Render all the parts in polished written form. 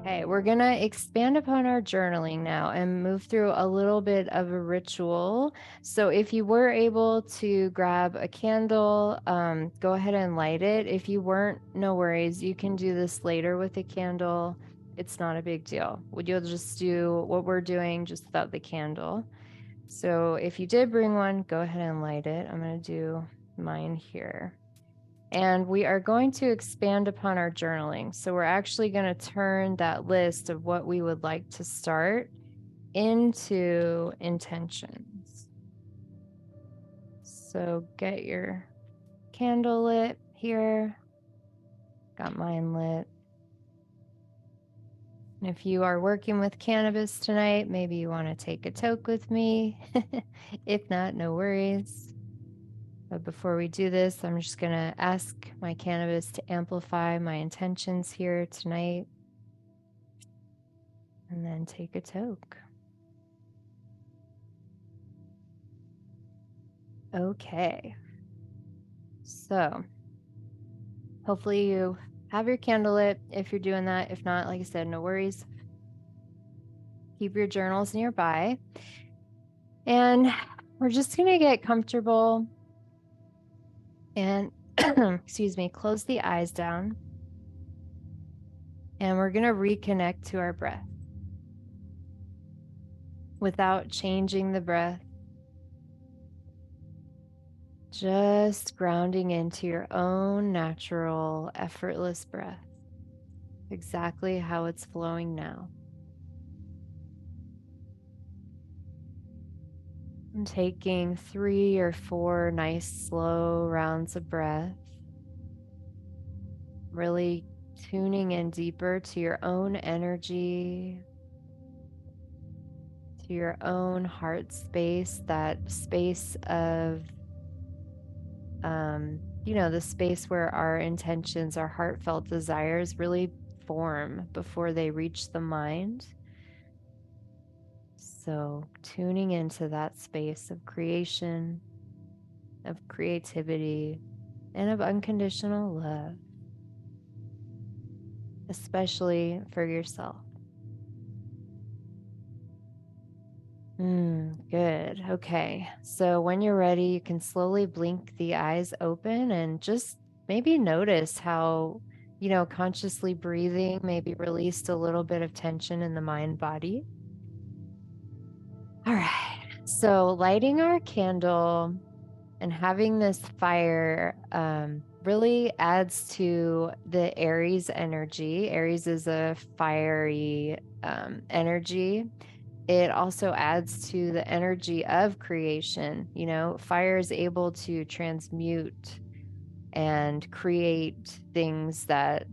Okay, we're going to expand upon our journaling now and move through a little bit of a ritual. So, if you were able to grab a candle, go ahead and light it. If you weren't, no worries. You can do this later with a candle. It's not a big deal. You'll just do what we're doing just without the candle. So, if you did bring one, go ahead and light it. I'm going to do mine here. And we are going to expand upon our journaling. So we're actually going to turn that list of what we would like to start into intentions. So get your candle lit here. Got mine lit. And if you are working with cannabis tonight, maybe you want to take a toke with me. If not, no worries. But before we do this, I'm just going to ask my cannabis to amplify my intentions here tonight. And then take a toke. Okay. So hopefully you have your candle lit if you're doing that. If not, like I said, no worries. Keep your journals nearby. And we're just going to get comfortable and, excuse me, close the eyes down. And we're going to reconnect to our breath without changing the breath. Just grounding into your own natural, effortless breath, exactly how it's flowing now. And taking 3 or 4 nice, slow rounds of breath, really tuning in deeper to your own energy, to your own heart space, that space of the space where our intentions, our heartfelt desires really form before they reach the mind. So tuning into that space of creation, of creativity, and of unconditional love, especially for yourself. Good. Okay. So when you're ready, you can slowly blink the eyes open and just maybe notice how, consciously breathing maybe released a little bit of tension in the mind body. All right. So lighting our candle and having this fire really adds to the Aries energy. Aries is a fiery energy. It also adds to the energy of creation. Fire is able to transmute and create things that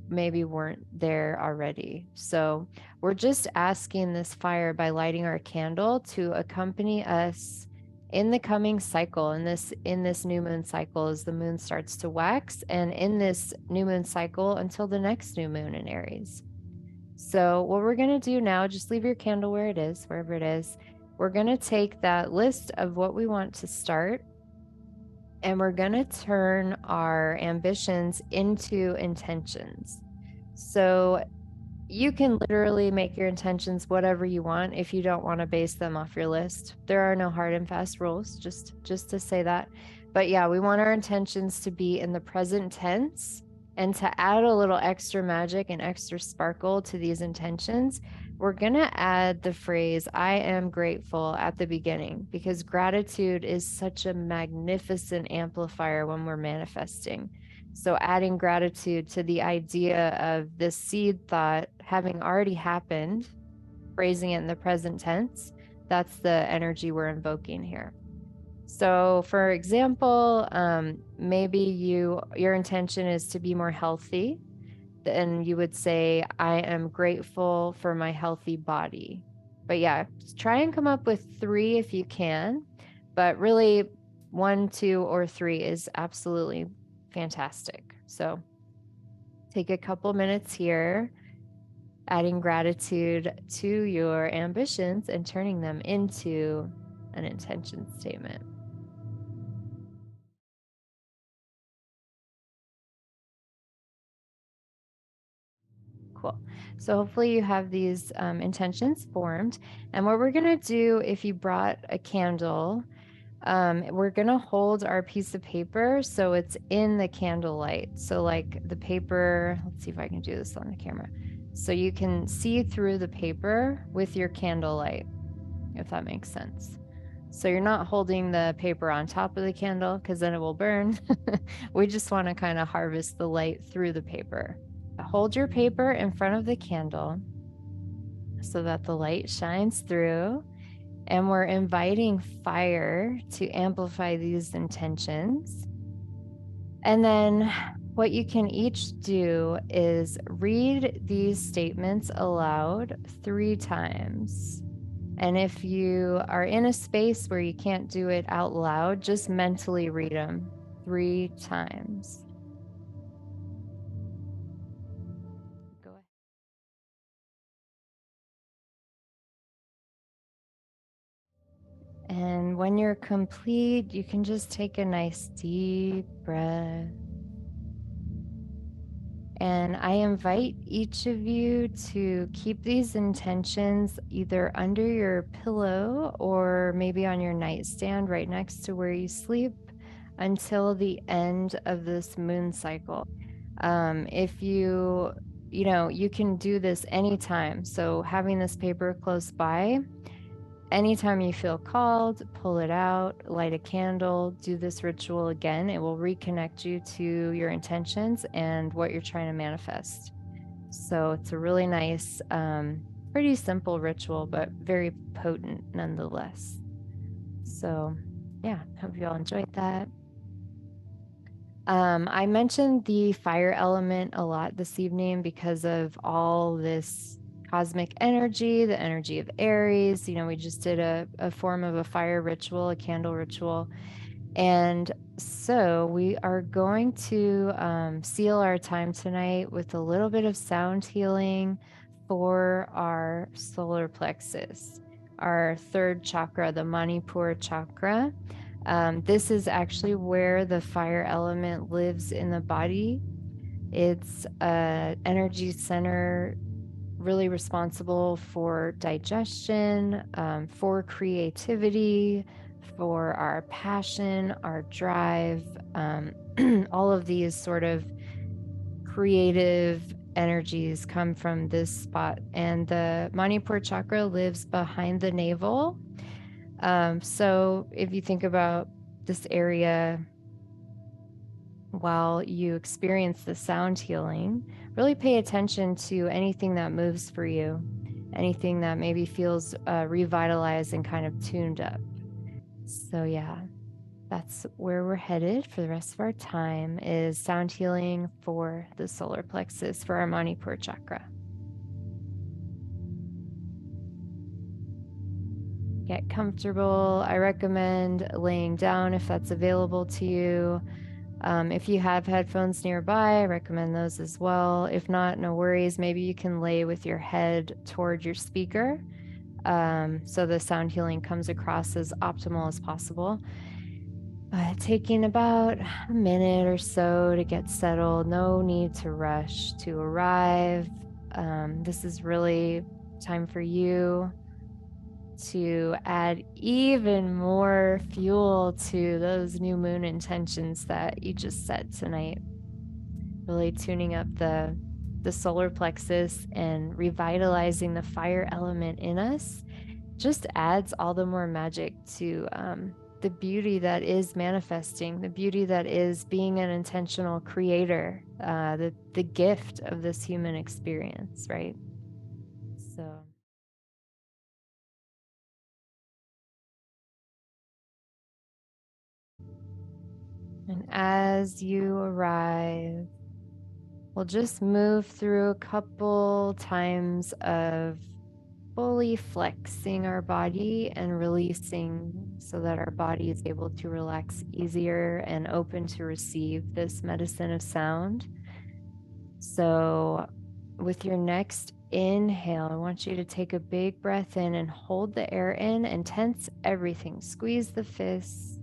maybe weren't there already. So we're just asking this fire, by lighting our candle, to accompany us in the coming cycle, in this new moon cycle, as the moon starts to wax, and in this new moon cycle until the next new moon in Aries. So what we're going to do now, just leave your candle where it is, wherever it is. We're going to take that list of what we want to start, and we're going to turn our ambitions into intentions. So you can literally make your intentions whatever you want if you don't want to base them off your list. There are no hard and fast rules, just to say that. But yeah, we want our intentions to be in the present tense. And to add a little extra magic and extra sparkle to these intentions, we're going to add the phrase, I am grateful, at the beginning, because gratitude is such a magnificent amplifier when we're manifesting. So adding gratitude to the idea of this seed thought having already happened, phrasing it in the present tense, that's the energy we're invoking here. So for example, maybe your intention is to be more healthy. Then you would say, I am grateful for my healthy body. But yeah, try and come up with 3 if you can. But really, 1, 2, or 3 is absolutely fantastic. So take a couple minutes here, adding gratitude to your ambitions and turning them into an intention statement. cool. So hopefully you have these intentions formed. And what we're going to do, if you brought a candle, we're going to hold our piece of paper so it's in the candlelight. So like the paper, let's see if I can do this on the camera. So you can see through the paper with your candlelight, if that makes sense. So you're not holding the paper on top of the candle because then it will burn. We just want to kind of harvest the light through the paper. Hold your paper in front of the candle so that the light shines through. And we're inviting fire to amplify these intentions. And then what you can each do is read these statements aloud 3 times. And if you are in a space where you can't do it out loud, just mentally read them 3 times. Go ahead. And when you're complete, you can just take a nice deep breath. And I invite each of you to keep these intentions either under your pillow or maybe on your nightstand right next to where you sleep until the end of this moon cycle. If you can do this anytime. So having this paper close by, anytime you feel called, pull it out, light a candle, do this ritual again. It will reconnect you to your intentions and what you're trying to manifest. So it's a really nice, pretty simple ritual, but very potent nonetheless. So, yeah, hope you all enjoyed that. I mentioned the fire element a lot this evening because of all this cosmic energy, the energy of Aries. We just did a form of a fire ritual, a candle ritual. And so we are going to seal our time tonight with a little bit of sound healing for our solar plexus, our 3rd chakra, the Manipur chakra. This is actually where the fire element lives in the body. It's an energy center really responsible for digestion, for creativity, for our passion, our drive, all of these sort of creative energies come from this spot. And the Manipur chakra lives behind the navel. So if you think about this area while you experience the sound healing, really pay attention to anything that moves for you, anything that maybe feels revitalized and kind of tuned up. So yeah, that's where we're headed for the rest of our time, is sound healing for the solar plexus, for our Manipur chakra. Get comfortable. I recommend laying down if that's available to you. If you have headphones nearby, I recommend those as well. If not, no worries. Maybe you can lay with your head toward your speaker, so the sound healing comes across as optimal as possible. Taking about a minute or so to get settled. No need to rush to arrive. This is really time for you to add even more fuel to those new moon intentions that you just set tonight. Really tuning up the solar plexus and revitalizing the fire element in us just adds all the more magic to the beauty that is manifesting, the beauty that is being an intentional creator, the gift of this human experience, right? So. And as you arrive, we'll just move through a couple times of fully flexing our body and releasing so that our body is able to relax easier and open to receive this medicine of sound. So, with your next inhale, I want you to take a big breath in and hold the air in and tense everything. Squeeze the fists,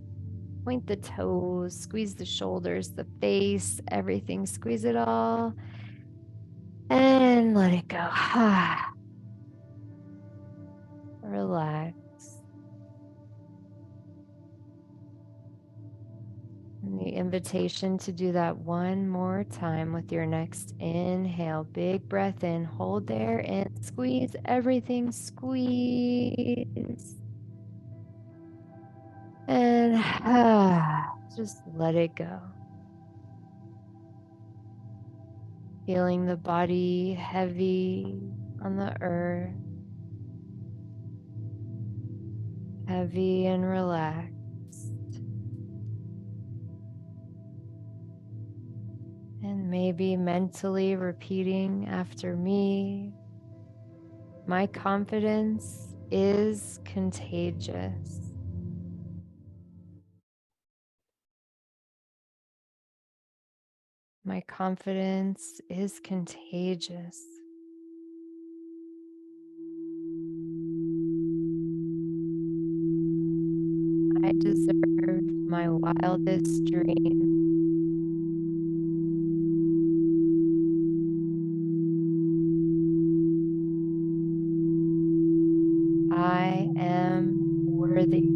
point the toes, squeeze the shoulders, the face, everything. Squeeze it all. And let it go. Relax. And the invitation to do that one more time with your next inhale. Big breath in, hold there, and squeeze everything. Squeeze. And just let it go. Feeling the body heavy on the earth, heavy and relaxed. And maybe mentally repeating after me, my confidence is contagious. My confidence is contagious. I deserve my wildest dream. I am worthy.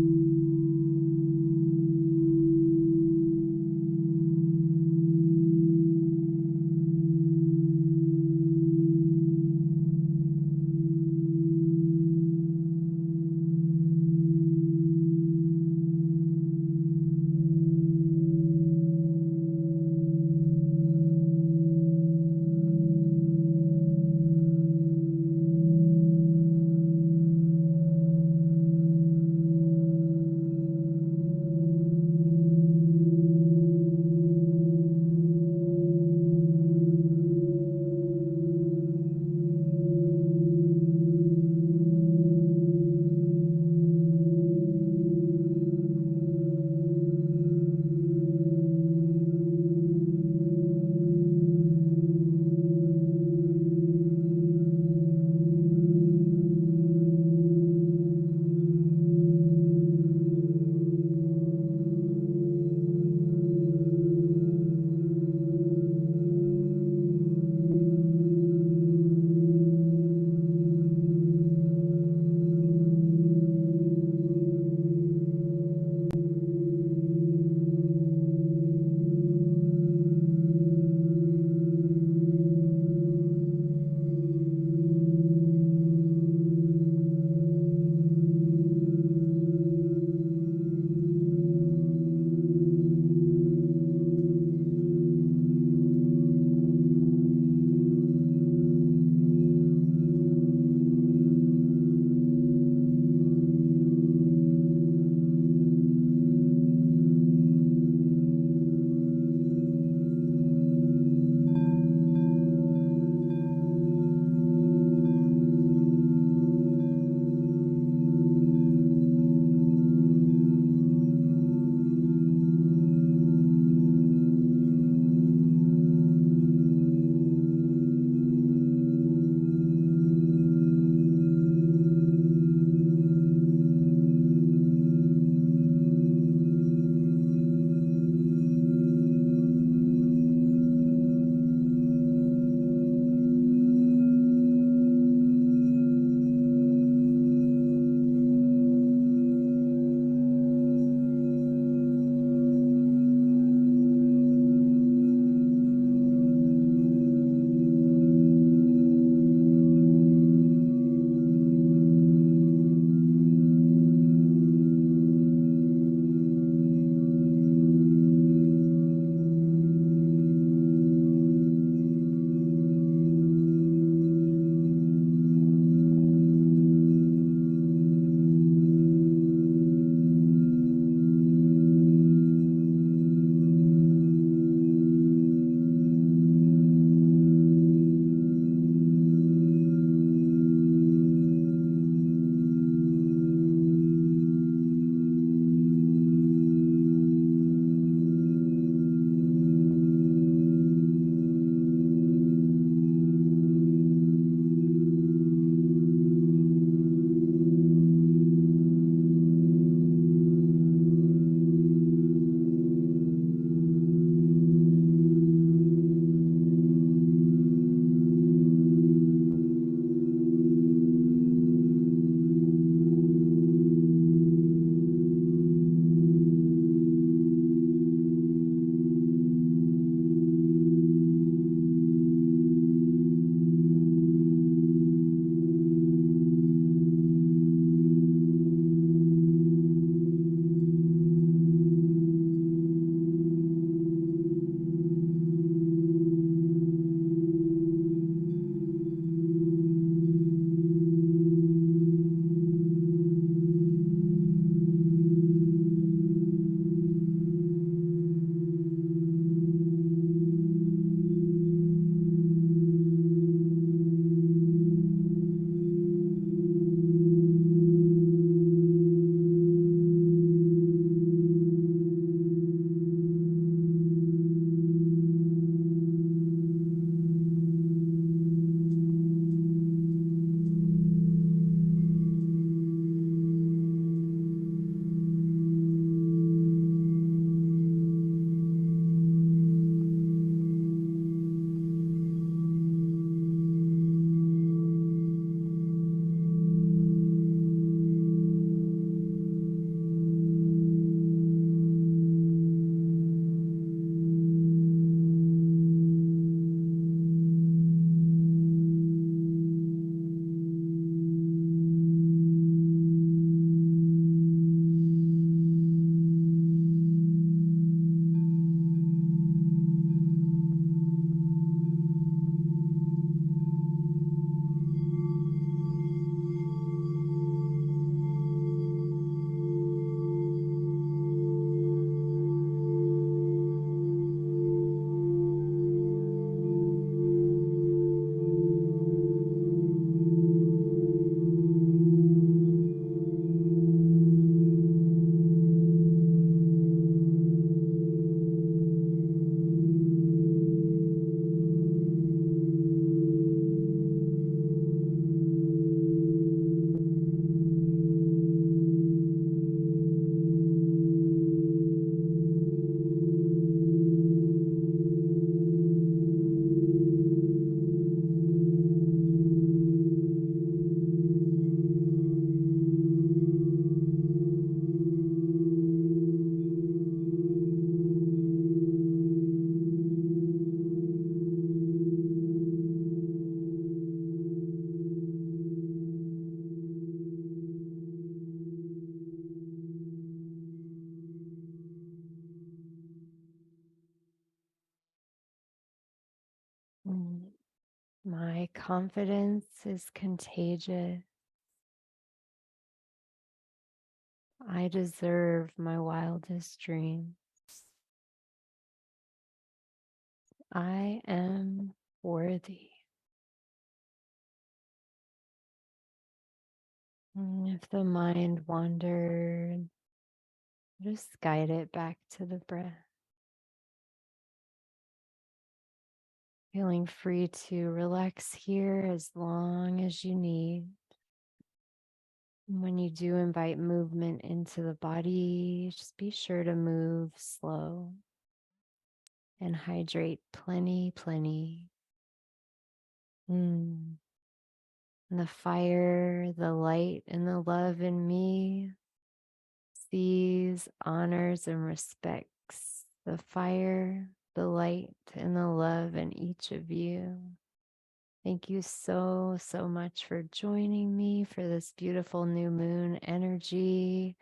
Mm. My confidence is contagious. I deserve my wildest dreams. I am worthy. If the mind wandered, just guide it back to the breath. Feeling free to relax here as long as you need. And when you do invite movement into the body, just be sure to move slow and hydrate plenty, plenty. Mm. And the fire, the light, and the love in me sees, honors, and respects the fire, the light, and the love in each of you. Thank you so, so much for joining me for this beautiful new moon energy.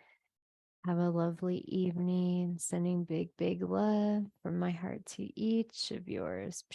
Have a lovely evening. Sending big, big love from my heart to each of yours.